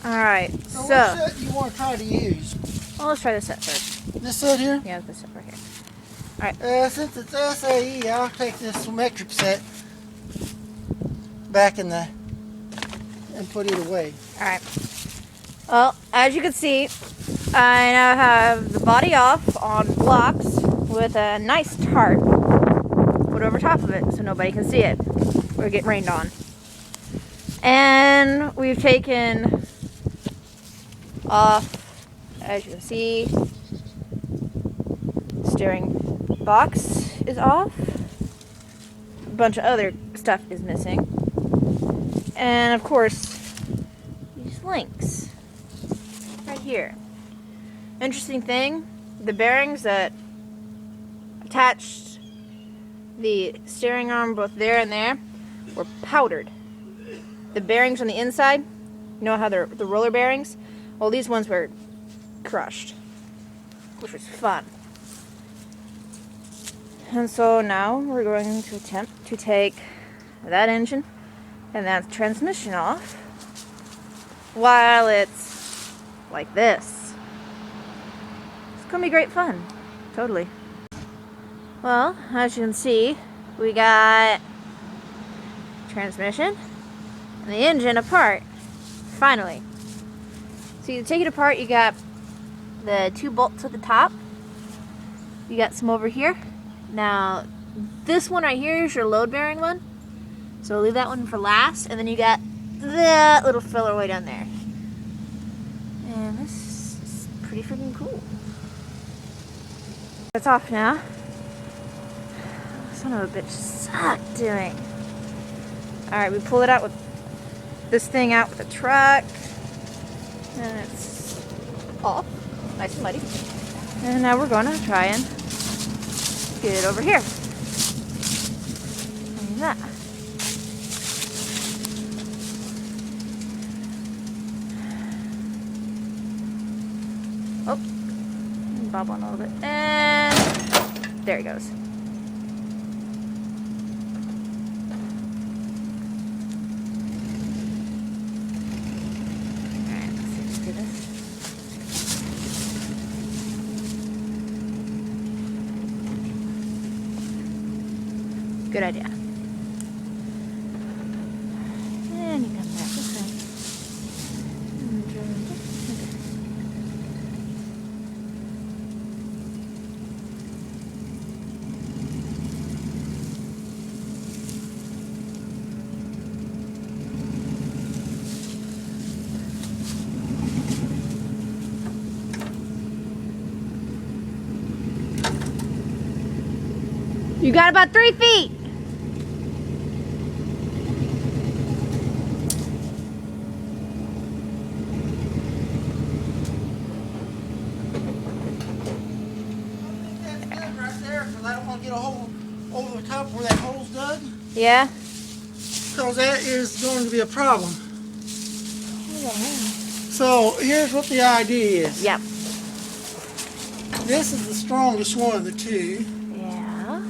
Alright, So what set do you want to try to use? well, let's try this set first. This set here? Yeah, this set right here. Alright. Since it's SAE, I'll take this metric set back in the and put it away. Alright. Well, as you can see, I now have the body off on blocks with a nice tarp put over top of it so nobody can see it or get rained on. And we've taken off, as you can see, steering box is off. A bunch of other stuff is missing. And of course, these links right here. Interesting thing, the bearings that attached the steering arm both there and there were powdered. The bearings on the inside, you know how they're the roller bearings? Well, these ones were crushed, which was fun. And so now we're going to attempt to take that engine and that transmission off while it's like this. It's gonna be great fun, totally. Well, as you can see, we got transmission and the engine apart, finally. So you take it apart, you got the 2 bolts at the top. You got some over here. Now, this one right here is your load bearing one. So leave that one for last, and then you got that little filler way down there. And this is pretty freaking cool. It's off now. Son of a bitch sucked doing. Alright, we pull it out with this thing out with the truck. And it's off. Nice and muddy. And now we're going to try and get it over here. Like that. Oh, bob on a little bit. And there he goes. Good idea. And you come back this way. You got about 3 feet. Get a hole over the top where that hole's dug. Yeah. Because that is going to be a problem. So here's what the idea is. Yep. This is the strongest one of the 2. Yeah.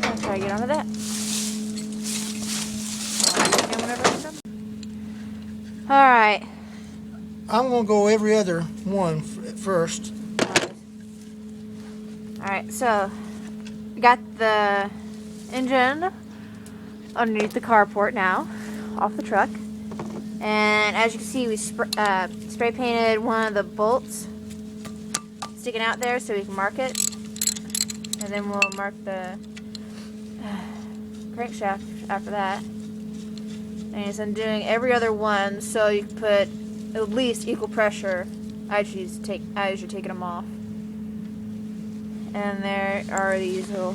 I'll try to get onto that. Alright. I'm going to go every other one first. Alright, so we got the engine underneath the carport now, off the truck. And as you can see, we spray painted one of the bolts sticking out there so we can mark it. And then we'll mark the crankshaft after that. And I'm doing every other one so you can put at least equal pressure as you're taking them off. And there are these little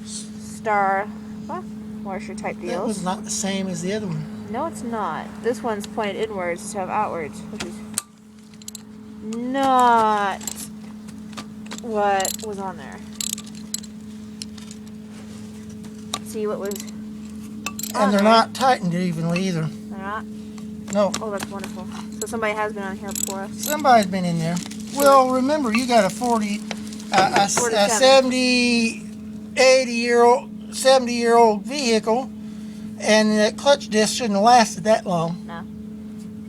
star washer type deals. That was not the same as the other one. No, it's not. This one's pointed inwards instead of outwards, which is not what was on there. See what was And they're not tightened evenly either. They're not? No. Oh, that's wonderful. So somebody has been on here before us. Somebody's been in there. Well, remember, you got a 70-year-old vehicle, and that clutch disc shouldn't have lasted that long.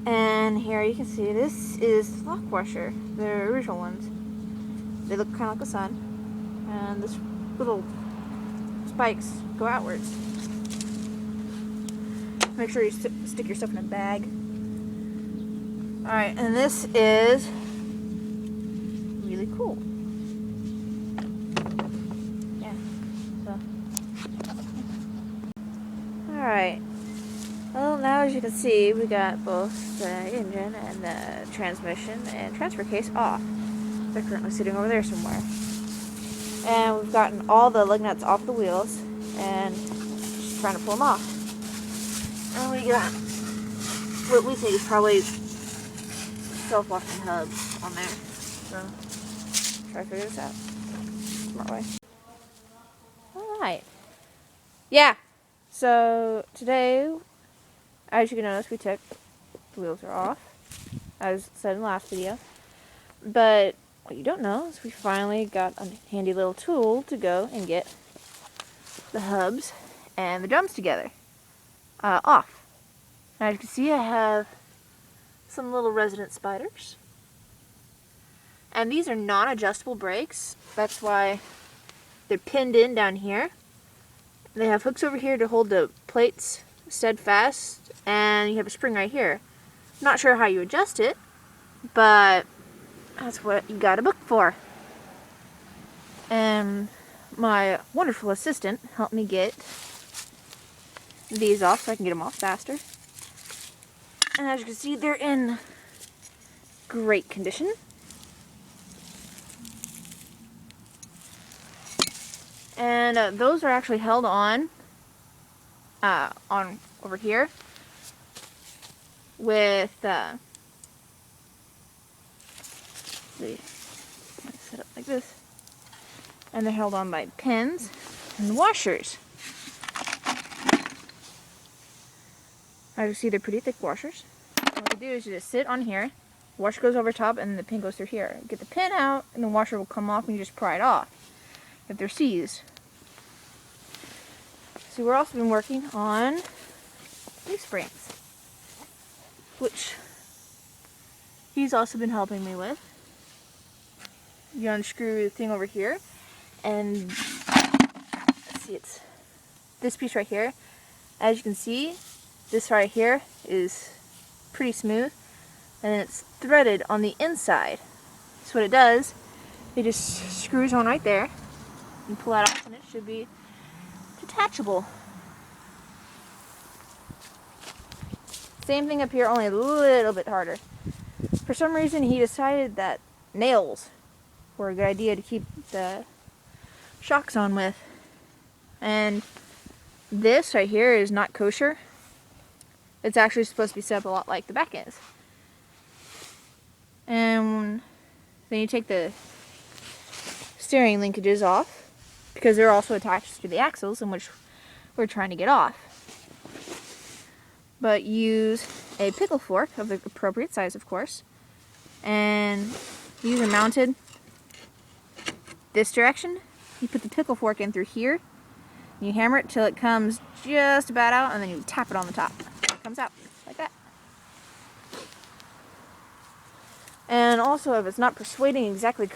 And here you can see this is the lock washer, the original ones. They look kind of like the sun, and this little spikes go outwards. Make sure you stick your stuff in a bag. Alright, and this is really cool. Yeah, so. Alright. Well, now as you can see, we got both the engine and the transmission and transfer case off. They're currently sitting over there somewhere. And we've gotten all the lug nuts off the wheels and just trying to pull them off. And we got what we think is probably self-washing hubs on there. So, try to figure this out. Smart way. Alright. Yeah. So, today, as you can notice, the wheels are off, as said in the last video. But what you don't know is we finally got a handy little tool to go and get the hubs and the drums together, off. Now as you can see, I have some little resident spiders. And these are non-adjustable brakes. That's why they're pinned in down here. They have hooks over here to hold the plates steadfast, and you have a spring right here. Not sure how you adjust it, but that's what you got a book for. And my wonderful assistant helped me get these off so I can get them off faster. And as you can see, they're in great condition. And those are actually held on over here with set up like this, and they're held on by pins and washers. As you see, they're pretty thick washers. What you do is you just sit on here, the washer goes over top, and the pin goes through here. Get the pin out, and the washer will come off, and you just pry it off if they're seized. So we're also been working on these springs, which he's also been helping me with. You unscrew the thing over here, and let's see, it's this piece right here. As you can see, this right here is pretty smooth, and it's threaded on the inside. So what it does, it just screws on right there. You pull that off, and it should be detachable. Same thing up here, only a little bit harder. For some reason, he decided that nails were a good idea to keep the shocks on with. And this right here is not kosher. It's actually supposed to be set up a lot like the back is. And then you take the steering linkages off, because they're also attached to the axles, in which we're trying to get off. But use a pickle fork of the appropriate size, of course, and these are mounted this direction. You put the pickle fork in through here, and you hammer it till it comes just about out, and then you tap it on the top. It comes out like that. And also, if it's not persuading exactly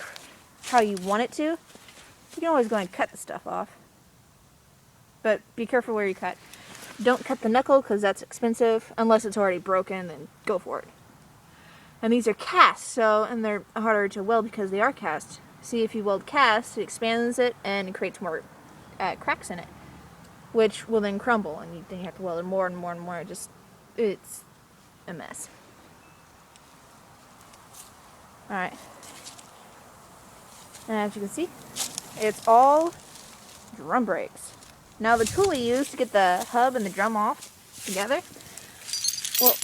how you want it to, you can always go and cut the stuff off. But be careful where you cut. Don't cut the knuckle, because that's expensive. Unless it's already broken, then go for it. And these are cast, and they're harder to weld because they are cast. See, if you weld cast, it expands it and it creates more cracks in it, which will then crumble, and then you have to weld it more and more and more. It's a mess. Alright. And as you can see, it's all drum brakes. Now the tool we use to get the hub and the drum off together, well,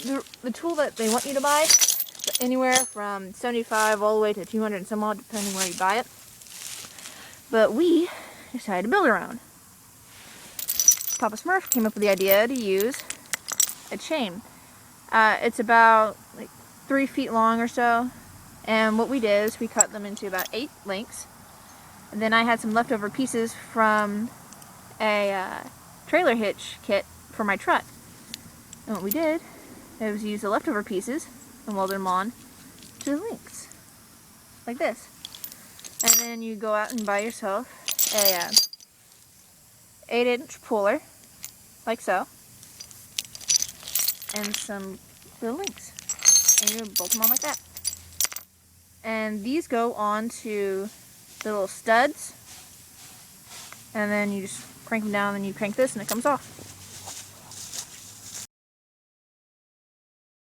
the tool that they want you to buy, anywhere from 75 all the way to 200 and some odd, depending where you buy it. But we decided to build our own. Papa Smurf came up with the idea to use a chain. It's about like 3 feet long or so, and what we did is we cut them into about 8 lengths. And then I had some leftover pieces from a trailer hitch kit for my truck. And what we did is use the leftover pieces and weld them on to the links, like this. And then you go out and buy yourself a 8-inch puller, like so, and some little links, and you bolt them on like that. And these go on to the little studs, and then you just crank them down, and you crank this, and it comes off.